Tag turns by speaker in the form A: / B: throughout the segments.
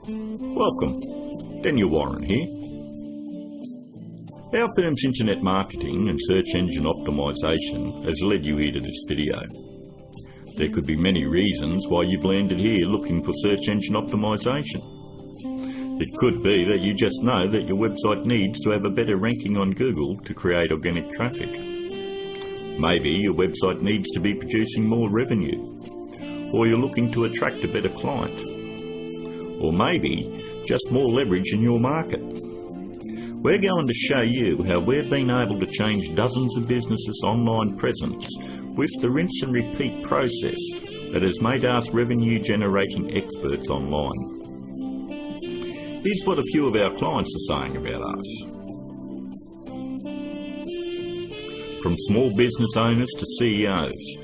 A: Welcome, Daniel Warren here. Our firm's internet marketing and search engine optimisation has led you here to this video. There could be many reasons why you've landed here looking for search engine optimisation. It could be that you just know that your website needs to have a better ranking on Google to create organic traffic. Maybe your website needs to be producing more revenue, or you're looking to attract a better client, or maybe just more leverage in your market. We're going to show you how we've been able to change dozens of businesses' online presence with the rinse and repeat process that has made us revenue generating experts online. Here's what a few of our clients are saying about us. From small business owners to CEOs,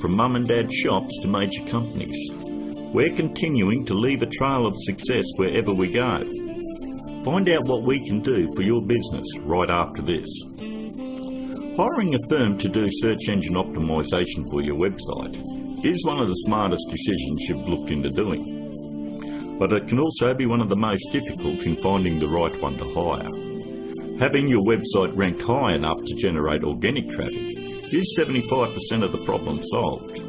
A: from mum and dad shops to major companies, we're continuing to leave a trail of success wherever we go. Find out what we can do for your business right after this. Hiring a firm to do search engine optimisation for your website is one of the smartest decisions you've looked into doing. But it can also be one of the most difficult in finding the right one to hire. Having your website ranked high enough to generate organic traffic is 75% of the problem solved.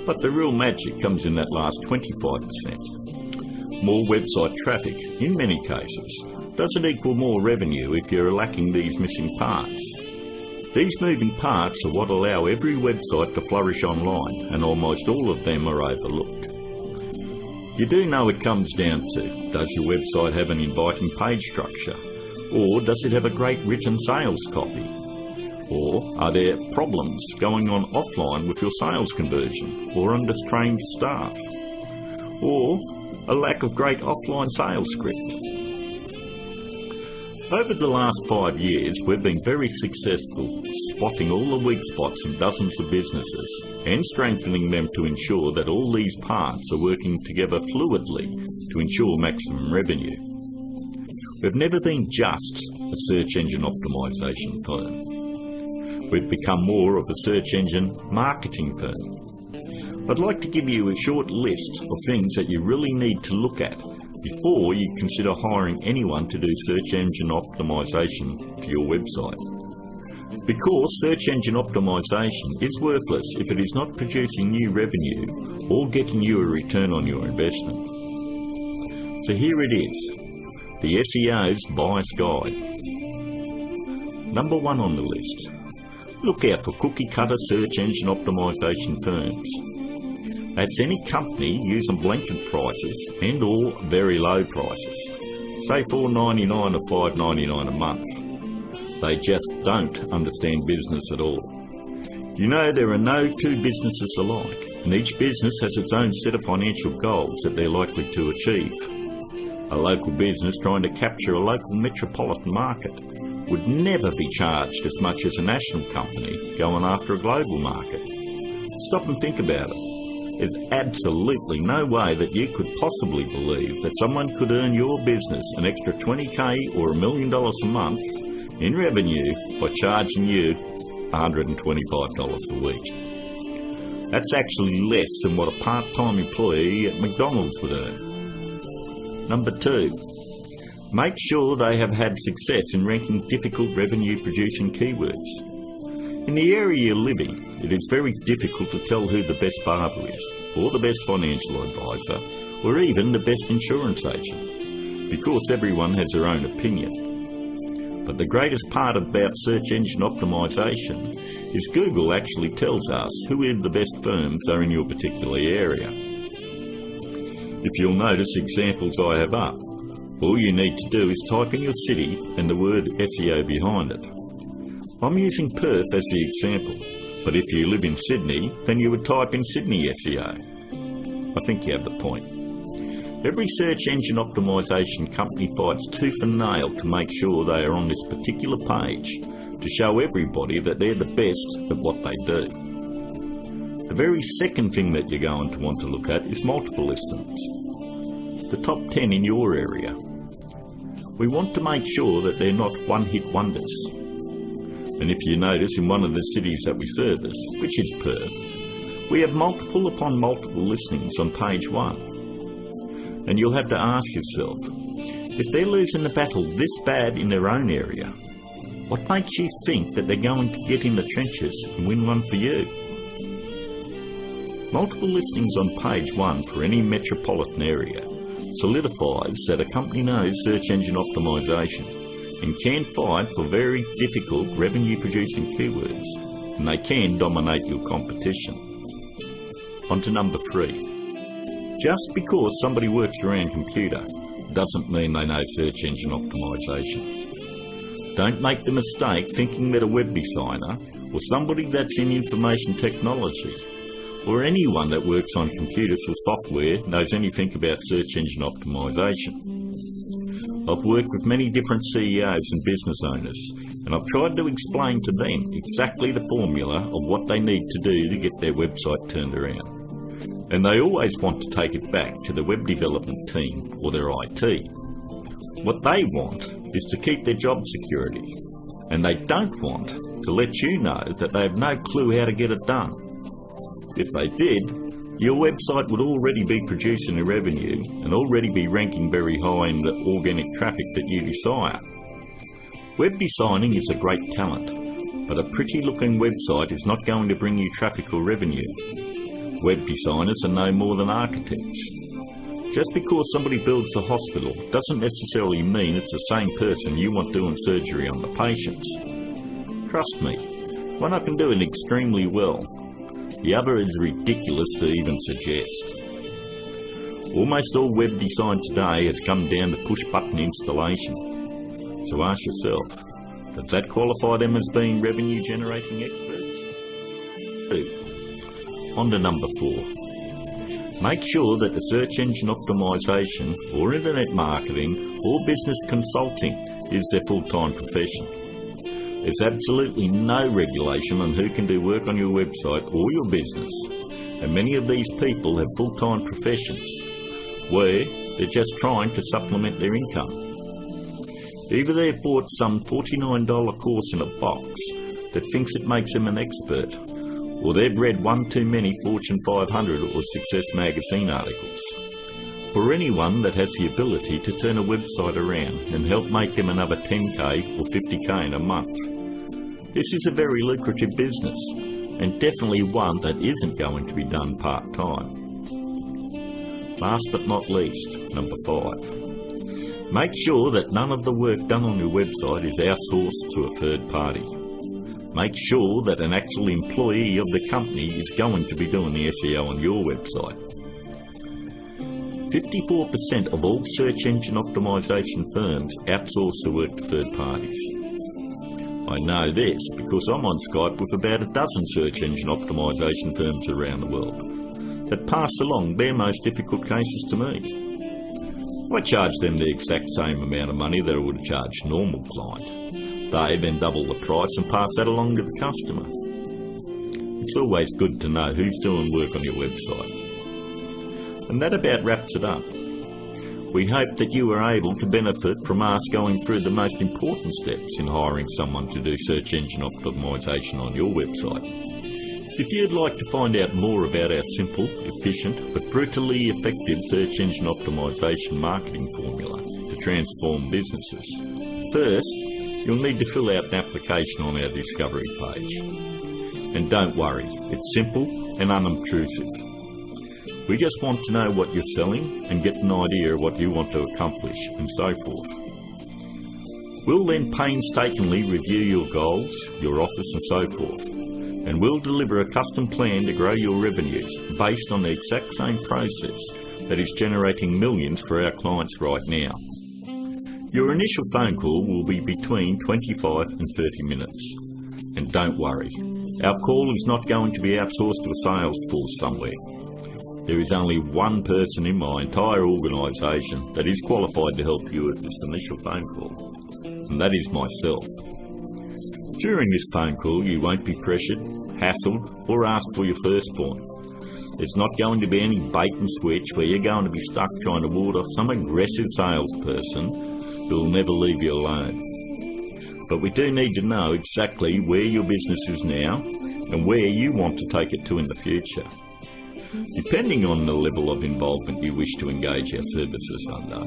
A: But the real magic comes in that last 25%. More website traffic, in many cases, doesn't equal more revenue if you're lacking these missing parts. These moving parts are what allow every website to flourish online, and almost all of them are overlooked. You do know it comes down to, does your website have an inviting page structure? Or does it have a great written sales copy? Or are there problems going on offline with your sales conversion, or undertrained staff? Or a lack of great offline sales script? Over the last 5 years, we've been very successful spotting all the weak spots in dozens of businesses and strengthening them to ensure that all these parts are working together fluidly to ensure maximum revenue. We've never been just a search engine optimisation firm. We've become more of a search engine marketing firm. I'd like to give you a short list of things that you really need to look at before you consider hiring anyone to do search engine optimisation for your website. Because search engine optimisation is worthless if it is not producing new revenue or getting you a return on your investment. So here it is, the SEO's Bias Guide. Number 1 on the list. Look out for cookie-cutter search engine optimisation firms. That's any company using blanket prices and or very low prices, say $4.99 or $5.99 a month. They just don't understand business at all. You know, there are no two businesses alike, and each business has its own set of financial goals that they're likely to achieve. A local business trying to capture a local metropolitan market would never be charged as much as a national company going after a global market. Stop and think about it. There's absolutely no way that you could possibly believe that someone could earn your business an extra $20,000 or $1 million a month in revenue by charging you $125 a week. That's actually less than what a part-time employee at McDonald's would earn. Number 2, make sure they have had success in ranking difficult revenue-producing keywords. In the area you live in, it is very difficult to tell who the best barber is, or the best financial advisor, or even the best insurance agent, because everyone has their own opinion. But the greatest part about search engine optimisation is Google actually tells us who the best firms are in your particular area. If you'll notice examples I have up, all you need to do is type in your city and the word SEO behind it. I'm using Perth as the example, but if you live in Sydney, then you would type in Sydney SEO. I think you have the point. Every search engine optimisation company fights tooth and nail to make sure they are on this particular page to show everybody that they're the best at what they do. The very second thing that you're going to want to look at is multiple listings. The top 10 in your area. We want to make sure that they're not one-hit wonders. And if you notice in one of the cities that we service, which is Perth, we have multiple upon multiple listings on page 1. And you'll have to ask yourself, if they're losing the battle this bad in their own area, what makes you think that they're going to get in the trenches and win one for you? Multiple listings on page 1 for any metropolitan area solidifies that a company knows search engine optimization and can fight for very difficult revenue-producing keywords, and they can dominate your competition. On to number 3. Just because somebody works around computer doesn't mean they know search engine optimization. Don't make the mistake thinking that a web designer or somebody that's in information technology or anyone that works on computers or software knows anything about search engine optimization. I've worked with many different CEOs and business owners, and I've tried to explain to them exactly the formula of what they need to do to get their website turned around. And they always want to take it back to the web development team or their IT. What they want is to keep their job security, and they don't want to let you know that they have no clue how to get it done. If they did, your website would already be producing a revenue and already be ranking very high in the organic traffic that you desire. Web designing is a great talent, but a pretty looking website is not going to bring you traffic or revenue. Web designers are no more than architects. Just because somebody builds a hospital doesn't necessarily mean it's the same person you want doing surgery on the patients. Trust me, one can do it extremely well. The other is ridiculous to even suggest. Almost all web design today has come down to push-button installation. So ask yourself, does that qualify them as being revenue-generating experts? 2. On to number 4. Make sure that the search engine optimization or internet marketing or business consulting is their full-time profession. There's absolutely no regulation on who can do work on your website or your business, and many of these people have full-time professions where they're just trying to supplement their income. Either they've bought some $49 course in a box that thinks it makes them an expert, or they've read one too many Fortune 500 or Success magazine articles. For anyone that has the ability to turn a website around and help make them another 10k or 50k in a month, this is a very lucrative business, and definitely one that isn't going to be done part-time. Last but not least, number 5. Make sure that none of the work done on your website is outsourced to a third party. Make sure that an actual employee of the company is going to be doing the SEO on your website. 54% of all search engine optimization firms outsource the work to third parties. I know this because I'm on Skype with about a dozen search engine optimization firms around the world that pass along their most difficult cases to me. I charge them the exact same amount of money that I would charge a normal client. They then double the price and pass that along to the customer. It's always good to know who's doing work on your website. And that about wraps it up. We hope that you were able to benefit from us going through the most important steps in hiring someone to do search engine optimization on your website. If you'd like to find out more about our simple, efficient, but brutally effective search engine optimization marketing formula to transform businesses, first, you'll need to fill out an application on our discovery page. And don't worry, it's simple and unobtrusive. We just want to know what you're selling and get an idea of what you want to accomplish and so forth. We'll then painstakingly review your goals, your offers and so forth, and we'll deliver a custom plan to grow your revenues based on the exact same process that is generating millions for our clients right now. Your initial phone call will be between 25 and 30 minutes. And don't worry, our call is not going to be outsourced to a sales force somewhere. There is only one person in my entire organisation that is qualified to help you with this initial phone call, and that is myself. During this phone call, you won't be pressured, hassled, or asked for your firstborn. There's not going to be any bait and switch where you're going to be stuck trying to ward off some aggressive salesperson who will never leave you alone. But we do need to know exactly where your business is now and where you want to take it to in the future. Depending on the level of involvement you wish to engage our services under,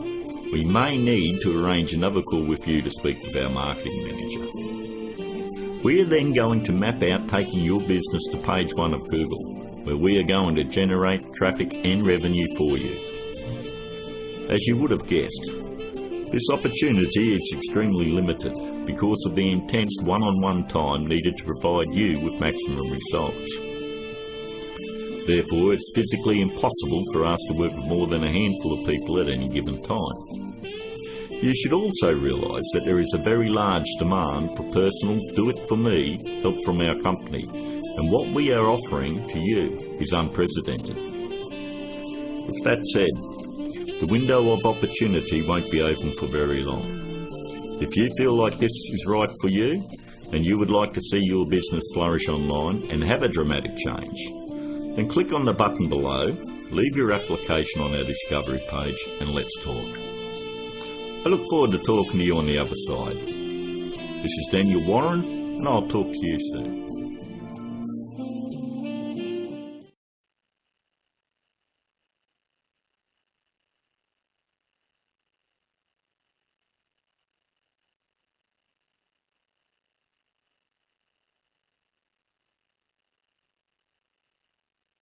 A: we may need to arrange another call with you to speak with our marketing manager. We are then going to map out taking your business to page 1 of Google, where we are going to generate traffic and revenue for you. As you would have guessed, this opportunity is extremely limited because of the intense one-on-one time needed to provide you with maximum results. Therefore, it's physically impossible for us to work with more than a handful of people at any given time. You should also realise that there is a very large demand for personal, do-it-for-me help from our company, and what we are offering to you is unprecedented. With that said, the window of opportunity won't be open for very long. If you feel like this is right for you, and you would like to see your business flourish online and have a dramatic change, then click on the button below, leave your application on our discovery page, and let's talk. I look forward to talking to you on the other side. This is Daniel Warren, and I'll talk to you soon.